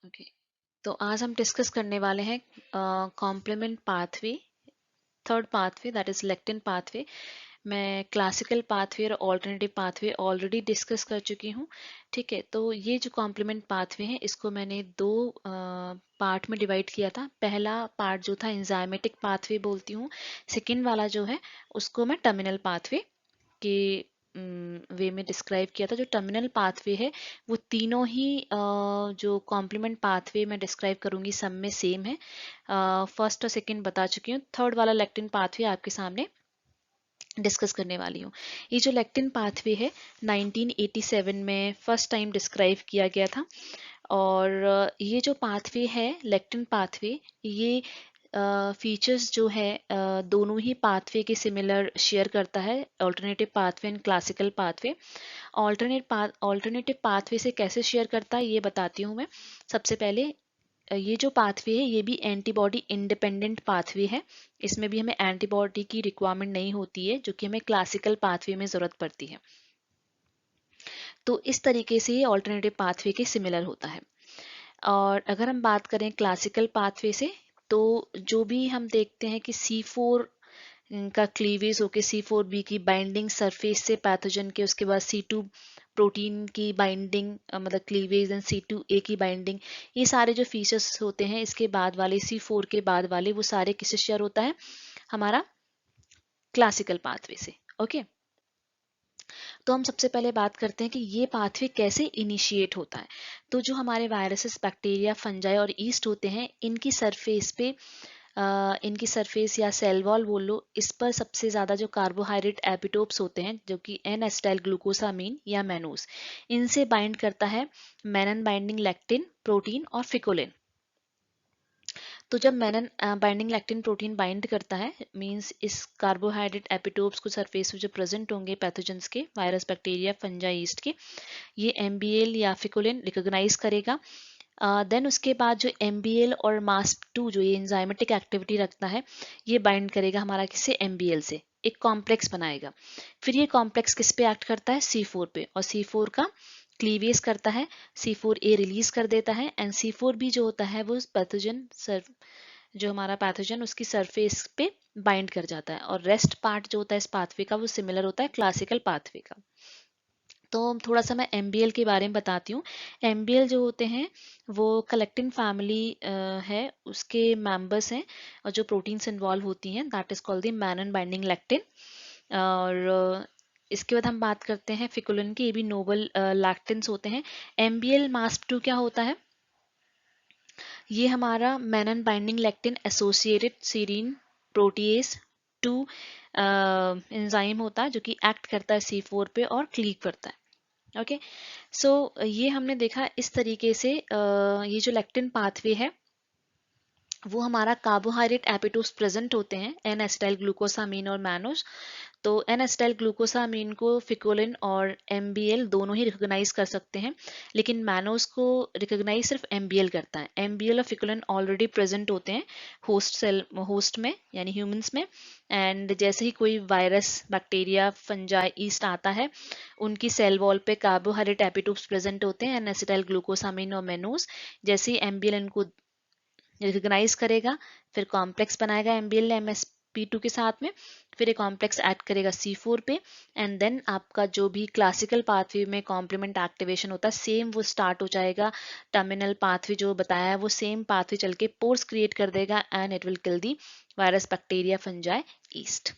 Okay, तो आज हम डिस्कस करने वाले हैं complement pathway, third pathway that is lectin pathway. मैं क्लासिकल पाथवे और ऑल्टरनेटिव पाथवे ऑलरेडी डिस्कस कर चुकी हूँ। ठीक है, तो ये जो कॉम्प्लीमेंट पाथवे है इसको मैंने दो पार्ट में डिवाइड किया था। पहला पार्ट जो था एंजाइमेटिक पाथवे बोलती हूँ, सेकेंड वाला जो है उसको मैं टर्मिनल पाथवे के वे में डिस्क्राइब किया था। जो टर्मिनल पाथवे है वो तीनों ही जो कॉम्प्लीमेंट पाथवे मैं डिस्क्राइब करूंगी सब में सेम है। फर्स्ट और सेकंड बता चुकी हूँ, थर्ड वाला लेक्टिन पाथवे आपके सामने डिस्कस करने वाली हूँ। ये जो लेक्टिन पाथवे है 1987 में फर्स्ट टाइम डिस्क्राइब किया गया था। और ये जो पाथवे है लेक्टिन पाथवे, ये फीचर्स जो है दोनों ही पाथवे के सिमिलर शेयर करता है, alternative pathway and classical pathway. Alternative pathway से कैसे शेयर करता है ये बताती हूँ मैं। सबसे पहले ये जो पाथवे है ये भी एंटीबॉडी इंडिपेंडेंट पाथवे है। इसमें भी हमें एंटीबॉडी की रिक्वायरमेंट नहीं होती है, जो कि हमें क्लासिकल पाथवे में ज़रूरत पड़ती है। तो इस तरीके से ये ऑल्टरनेटिव पाथवे के सिमिलर होता है। और अगर हम बात करें क्लासिकल पाथवे से, तो जो भी हम देखते हैं कि C4 का क्लीवेज होके C4b की बाइंडिंग सरफेस से पैथोजन के, उसके बाद C2 प्रोटीन की बाइंडिंग मतलब क्लीवेज एंड C2a की बाइंडिंग, ये सारे जो फीचर्स होते हैं इसके बाद वाले C4 के बाद वाले वो सारे किससे शेयर होता है, हमारा क्लासिकल पाथवे से। ओके, तो हम सबसे पहले बात करते हैं कि ये पाथवे कैसे इनिशिएट होता है। तो जो हमारे वायरसेस, बैक्टीरिया, फंजाई और ईस्ट होते हैं, इनकी सरफेस पे इनकी सरफेस या सेल वॉल बोल लो, इस पर सबसे ज़्यादा जो कार्बोहाइड्रेट एपिटोप्स होते हैं जो कि एन एसिटाइल ग्लूकोसामीन या मैनोस, इनसे बाइंड करता है मेनन बाइंडिंग लेक्टिन प्रोटीन और फिकोलिन। तो जब Menon binding lectin protein bind करता है, मींस इस कार्बोहाइड्रेट एपिटोप्स को सरफेस में जो प्रेजेंट होंगे पैथोजेंस के, वायरस, बैक्टीरिया, फंजाई, ईस्ट के, ये एमबीएल या फिकोलिन रिकॉग्नाइज करेगा। देन उसके बाद जो एमबीएल और मास्प2 जो ये एंजाइमेटिक एक्टिविटी रखता है, ये बाइंड करेगा हमारा किससे, एमबीएल से, एक कॉम्प्लेक्स बनाएगा। फिर ये कॉम्प्लेक्स किस पे एक्ट करता है, C4 पे, और C4 का क्लीवेज करता है, C4a रिलीज कर देता है, एंड C4b जो होता है वो पैथोजन जो हमारा पैथोजन उसकी सरफेस पे बाइंड कर जाता है। और रेस्ट पार्ट जो होता है इस पाथवे का वो सिमिलर होता है क्लासिकल पाथवे का। तो थोड़ा सा मैं एमबीएल के बारे में बताती हूँ। एमबीएल जो होते हैं वो कलेक्टिन फैमिली है, उसके मेंबर्स हैं, और जो प्रोटीन्स इन्वॉल्व होती हैं that is called the Menen binding lectin. और इसके बाद हम बात करते हैं फिकुलिन की, ये भी नोबल लैक्टिन्स होते हैं। एमबीएल मास्प2 क्या होता है, ये हमारा mannan binding lectin associated serine protease 2 enzyme होता है जो कि एक्ट करता है C4 पे और क्लीव करता है। ओके, सो ये हमने देखा इस तरीके से ये जो लेक्टिन पाथवे है वो हमारा कार्बोहाइड्रेट एपिटोप्स प्रेजेंट होते हैं, एन एसिटाइल ग्लूकोसामीन और मैनोज। तो एन एसिटाइल ग्लूकोसामीन को फिकोलिन और एमबीएल दोनों ही रिकॉग्नाइज कर सकते हैं, लेकिन मैनोज को रिकॉग्नाइज सिर्फ एमबीएल करता है। एमबीएल और फिकोलिन ऑलरेडी प्रेजेंट होते हैं होस्ट में यानी ह्यूमंस में। एंड जैसे ही कोई वायरस, बैक्टीरिया, फंजाई, ईस्ट आता है, उनकी सेल वॉल पे कार्बोहाइड्रेट एपिटोप्स प्रेजेंट होते हैं, एन एसिटाइल ग्लूकोसामीन और मैनोज। जैसे ही एमबीएल इनको रिकॉग्नाइज करेगा, फिर कॉम्प्लेक्स बनाएगा एमबीएल MsP2 के साथ में, फिर एक कॉम्प्लेक्स ऐड करेगा C4 पे, एंड देन आपका जो भी क्लासिकल पाथवे में कॉम्प्लीमेंट एक्टिवेशन होता है सेम वो स्टार्ट हो जाएगा। टर्मिनल पाथवे जो बताया है वो सेम पाथवे चल के पोर्स क्रिएट कर देगा, and it will kill the virus, bacteria, fungi, east.